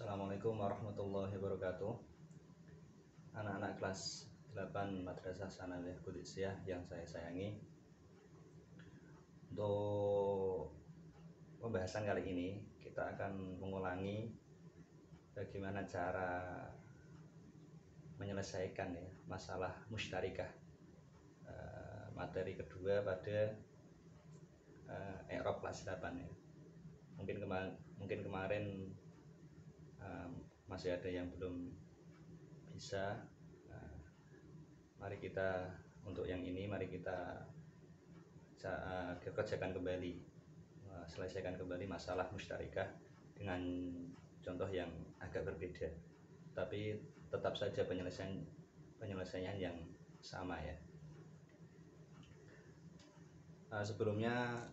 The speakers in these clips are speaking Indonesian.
Assalamualaikum warahmatullahi wabarakatuh. Anak-anak kelas 8 Madrasah Sanawiyah Qudusiyah yang saya sayangi, untuk pembahasan kali ini kita akan mengulangi bagaimana cara menyelesaikan masalah musytarikah, materi kedua pada i'rab kelas 8 ya. Mungkin kemarin masih ada yang belum bisa. Mari kita untuk yang ini mari kita kerjakan kembali, selesaikan kembali masalah musytarikah dengan contoh yang agak berbeda, tapi tetap saja penyelesaian yang sama ya. Sebelumnya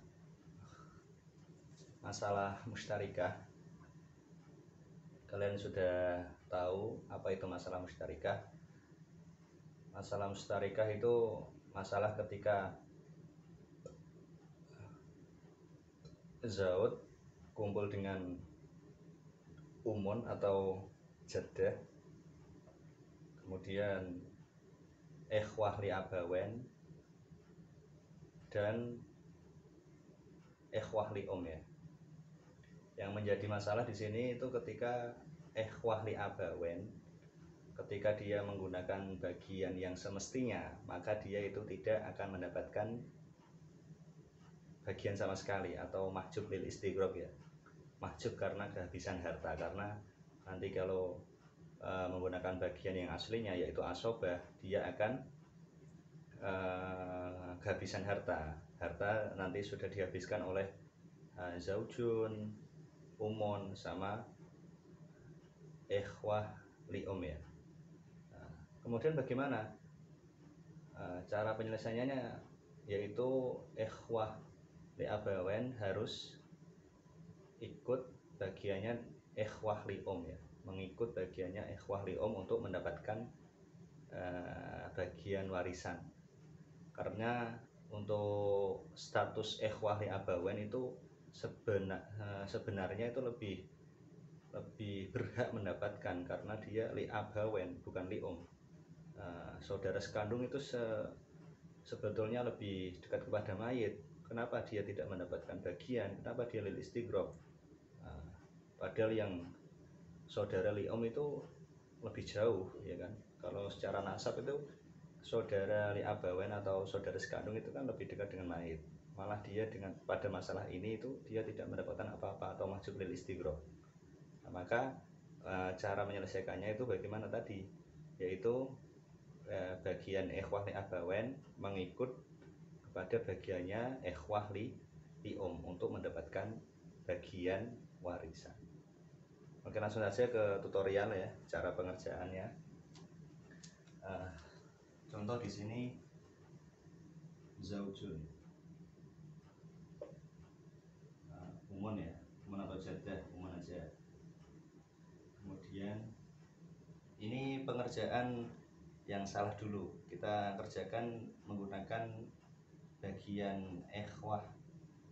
masalah musytarikah, kalian sudah tahu apa itu masalah musytarikah. Masalah musytarikah itu masalah ketika Zaud kumpul dengan Umun atau Jaddah, kemudian ikhwah li abawen dan ikhwah li ya. Yang menjadi masalah di sini itu ketika ikhwah li abawen, ketika dia menggunakan bagian yang semestinya, maka dia itu tidak akan mendapatkan bagian sama sekali, atau mahjub lil istighraq ya. Mahjub karena kehabisan harta, karena nanti kalau menggunakan bagian yang aslinya yaitu asobah, dia akan kehabisan harta nanti sudah dihabiskan oleh zaujun, umun, sama ikhwah li ya. Kemudian bagaimana cara penyelesaiannya, yaitu ikhwah li abawen harus ikut bagiannya ikhwah li ya, mengikut bagiannya ikhwah li untuk mendapatkan bagian warisan. Karena untuk status ikhwah li abawen itu sebenarnya itu lebih berhak mendapatkan, karena dia li abawen bukan li saudara sekandung itu sebetulnya lebih dekat kepada mayit. Kenapa dia tidak mendapatkan bagian? Kenapa dia lil istighraq? Padahal yang saudara li itu lebih jauh ya kan. Kalau secara nasab itu saudara li abawen atau saudara sekandung itu kan lebih dekat dengan mayit. Malah dia pada masalah ini itu dia tidak mendapatkan apa-apa atau mahjub lil istighraq. Maka cara menyelesaikannya itu bagaimana tadi, yaitu bagian ikhwah li abawen mengikut kepada bagiannya ikhwah li untuk mendapatkan bagian warisan. Oke, langsung saja ke tutorial ya, cara pengerjaannya. Contoh di sini zaujun, umun ya, umun atau jaddah, umun aja. Kemudian ini pengerjaan yang salah dulu, kita kerjakan menggunakan bagian ikhwah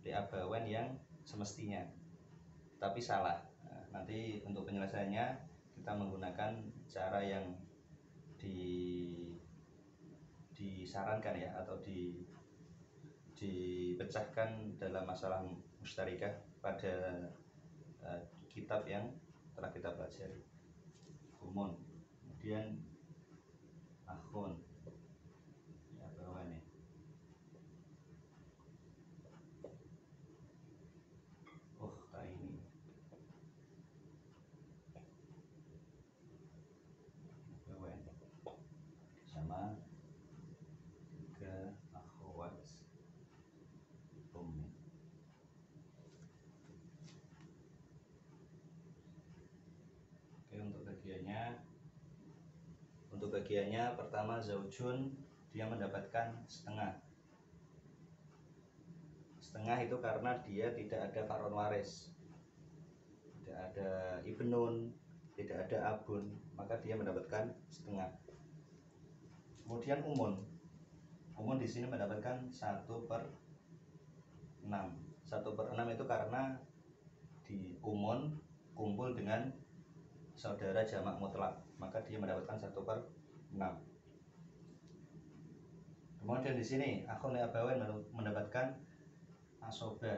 li abawen yang semestinya, tapi salah. Nanti untuk penyelesaiannya kita menggunakan cara yang disarankan ya, atau dipecahkan dalam masalah musytarikah pada kitab yang telah kita pelajari. Umun, kemudian akhun ya, bawah nih. Ini bawah sama tiga akhwat ummi. Oke, untuk bagiannya pertama zaujun, dia mendapatkan setengah itu karena dia tidak ada faron waris, tidak ada ibnun, tidak ada abun, maka dia mendapatkan setengah. Kemudian umun di sini mendapatkan 1/6. 1/6 itu karena di umun kumpul dengan saudara jamak mutlak, maka dia mendapatkan 1/6. Kemudian di sini akhun li abawain mendapatkan asobah,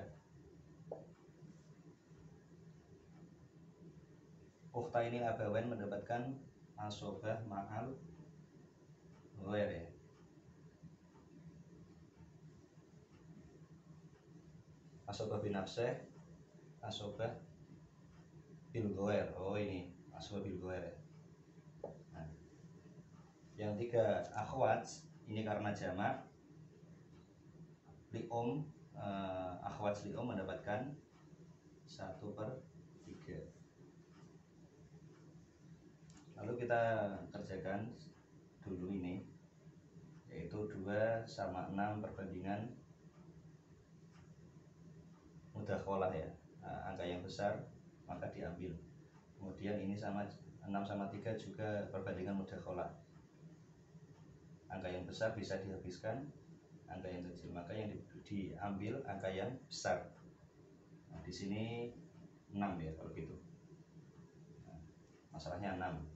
ukhtaini abawain mendapatkan asobah ma'al ghair ya. Asobah binafsih, asobah bil ghair. Oh ini asobah bil ghair ya. Nah, yang 3 akhwat ini karena jamak li'um, akhwat li'um mendapatkan 1/3. Lalu kita kerjakan dulu ini, yaitu 2 sama 6 perbandingan mudakhalah ya. Angka yang besar maka diambil. Kemudian ini sama 6 sama 3 juga perbandingan mudakhalah. Angka yang besar bisa dihabiskan angka yang kecil, maka yang diambil angka yang besar. Nah, di sini 6 ya kalau gitu. Nah, masalahnya 6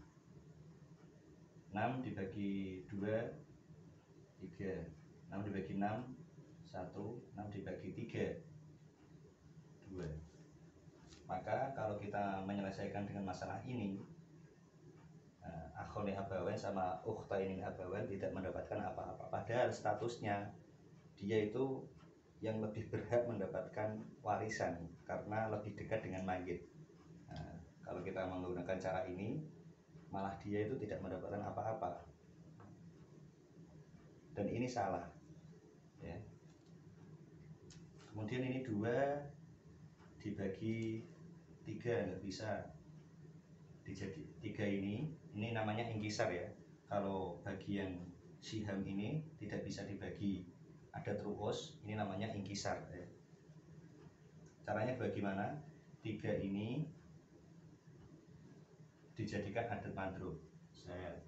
dibagi 2 3, 6 dibagi 6 1, 6 dibagi 3 2. Maka kalau kita menyelesaikan dengan masalah ini, akhun li abawain sama ukhtaini li abawain tidak mendapatkan apa-apa, padahal statusnya dia itu yang lebih berhak mendapatkan warisan karena lebih dekat dengan mayyit. Nah, kalau kita menggunakan cara ini, malah dia itu tidak mendapatkan apa-apa, dan ini salah ya. Kemudian ini 2 dibagi 3 nggak bisa dijadi 3, ini namanya ingkisar ya. Kalau bagian siham ini tidak bisa dibagi, ada terus, ini namanya ingkisar ya. Caranya bagaimana? 3 ini dijadikan adat madrub, saya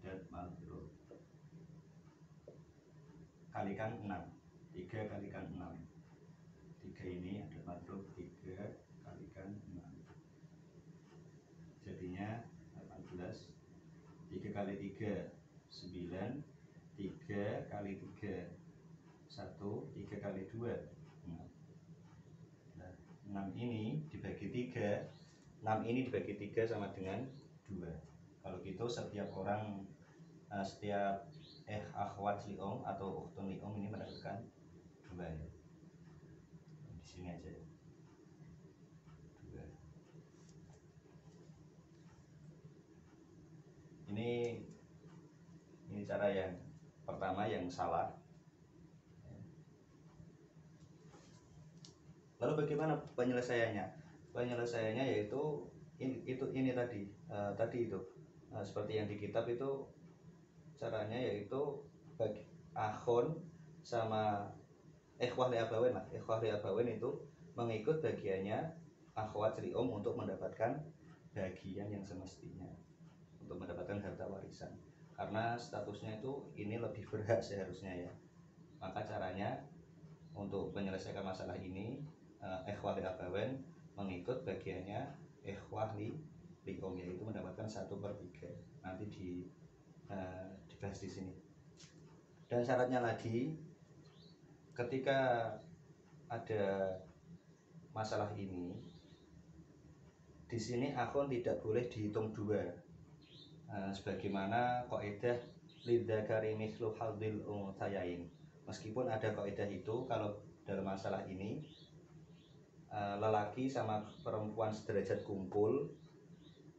adat madrub kalikan 6, 3 kalikan 6, 3 ini adat madrub 3 kalikan 6, jadinya 18, 3 kali 3 9, 3 kali 3 1, 3 kali 2 6. Nah, 6 ini dibagi 3, 6 ini dibagi 3 sama dengan 2. Kalau gitu setiap orang, setiap akhwat li'um atau ukhtun li'um ini mendapatkan 2 ya. Di sini aja ya. 2. Ini cara yang pertama yang salah. Lalu bagaimana penyelesaiannya? Penyelesaiannya yaitu ini tadi itu seperti yang di kitab itu caranya, yaitu bagi akhun sama ikhwah li abawain lah. Ikhwah li abawain itu mengikut bagiannya akhwat li'um untuk mendapatkan bagian yang semestinya, untuk mendapatkan harta warisan, karena statusnya itu ini lebih berhak seharusnya ya. Maka caranya untuk menyelesaikan masalah ini, ikhwah li abawain mengikut bagiannya ikhwah li'um, yaitu mendapatkan 1/3. Nanti dibahas di sini. Dan syaratnya lagi, ketika ada masalah ini, di sini akhun tidak boleh dihitung 2, sebagaimana kaidah lidzakari mithlu hadzil unthayain. Meskipun ada kaidah itu, kalau dalam masalah ini lelaki sama perempuan sederajat kumpul,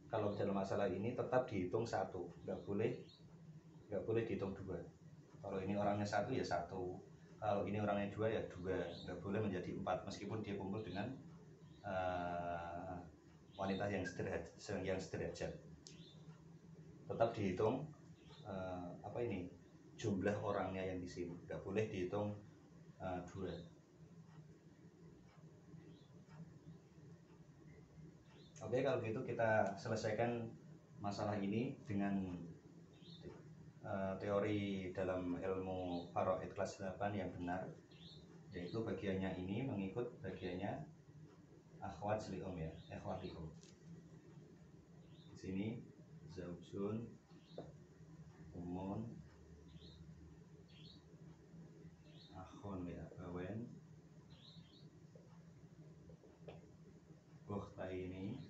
kalau dalam masalah ini tetap dihitung 1, nggak boleh dihitung 2. Kalau ini orangnya 1 ya 1, kalau ini orangnya 2 ya 2, nggak boleh menjadi 4 meskipun dia kumpul dengan wanita yang sederajat. Tetap dihitung jumlah orangnya yang di sini, nggak boleh dihitung 2. Oke, kalau gitu kita selesaikan masalah ini dengan teori dalam ilmu faraid kelas 8 yang benar, yaitu bagiannya ini mengikut bagiannya akhwat li'um ya, ikhwat li'um. Di sini zaujun, umun, akhun li abawen, ukhtaini,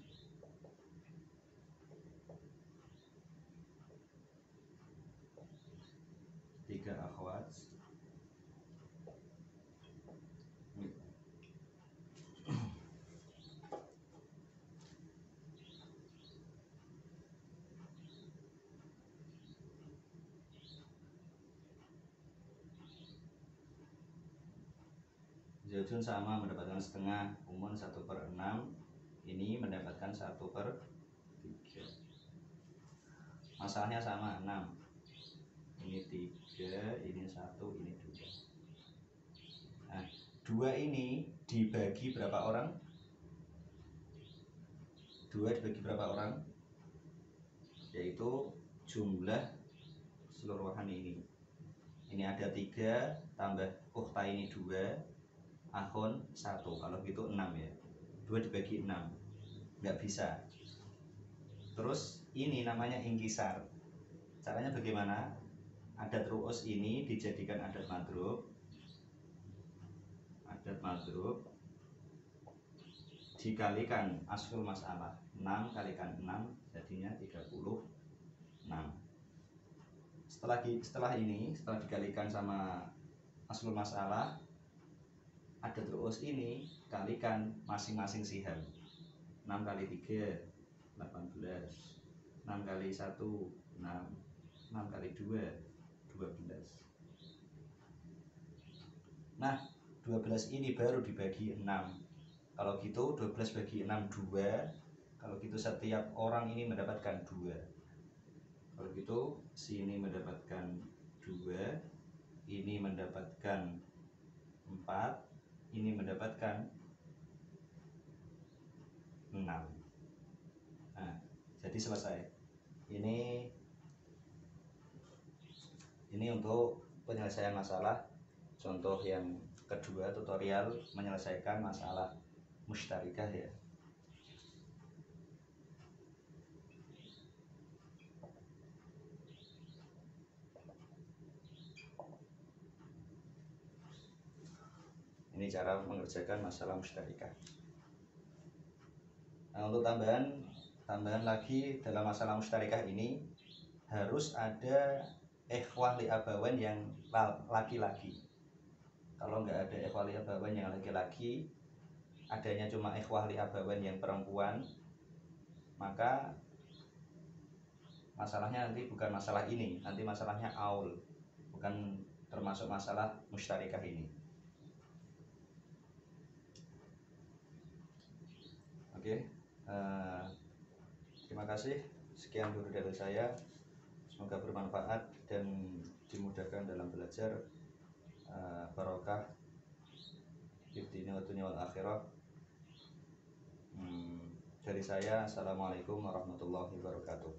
tiga akhwat, zaujun sama mendapatkan setengah, umun 1/6, ini mendapatkan 1/3. Masalahnya sama 6, ini 3, ini 1, ini 2. Nah, 2 ini dibagi berapa orang? 2 dibagi berapa orang? Yaitu jumlah seluruhan ini. Ini ada 3 tambah ukhta ini 2, akhun 1. Kalau gitu 6 ya. 2 dibagi 6. Nggak bisa. Terus ini namanya ingkisar. Caranya bagaimana? Adat ru'us ini dijadikan adat madrub. Adat madrub dikalikan aslul masalah. 6 kalikan 6 jadinya 36. Setelah dikalikan sama aslul masalah, adat ru'us ini kalikan masing-masing siham. 6 kali 3 18, 6 kali 1 6, 6 kali 2 12. Nah, 12 ini baru dibagi 6. Kalau gitu 12 bagi 6 2. Kalau gitu setiap orang ini mendapatkan 2. Kalau gitu sini mendapatkan 2, ini mendapatkan 4, ini mendapatkan 6. Nah, jadi selesai. Ini untuk penyelesaian masalah. Contoh yang kedua, tutorial menyelesaikan masalah musytarikah ya. Ini cara mengerjakan masalah musytarikah. Nah, untuk tambahan lagi dalam masalah musytarikah ini harus ada ikhwah li abawan yang laki-laki. Kalau nggak ada ikhwah li abawan yang laki-laki, adanya cuma ikhwah li abawan yang perempuan, maka masalahnya nanti bukan masalah ini, nanti masalahnya aul, bukan termasuk masalah musytarikah ini. Oke, terima kasih. Sekian dulu dari saya. Semoga bermanfaat dan dimudahkan dalam belajar. Barokah fid dunya wal akhirah. Dari saya, assalamualaikum warahmatullahi wabarakatuh.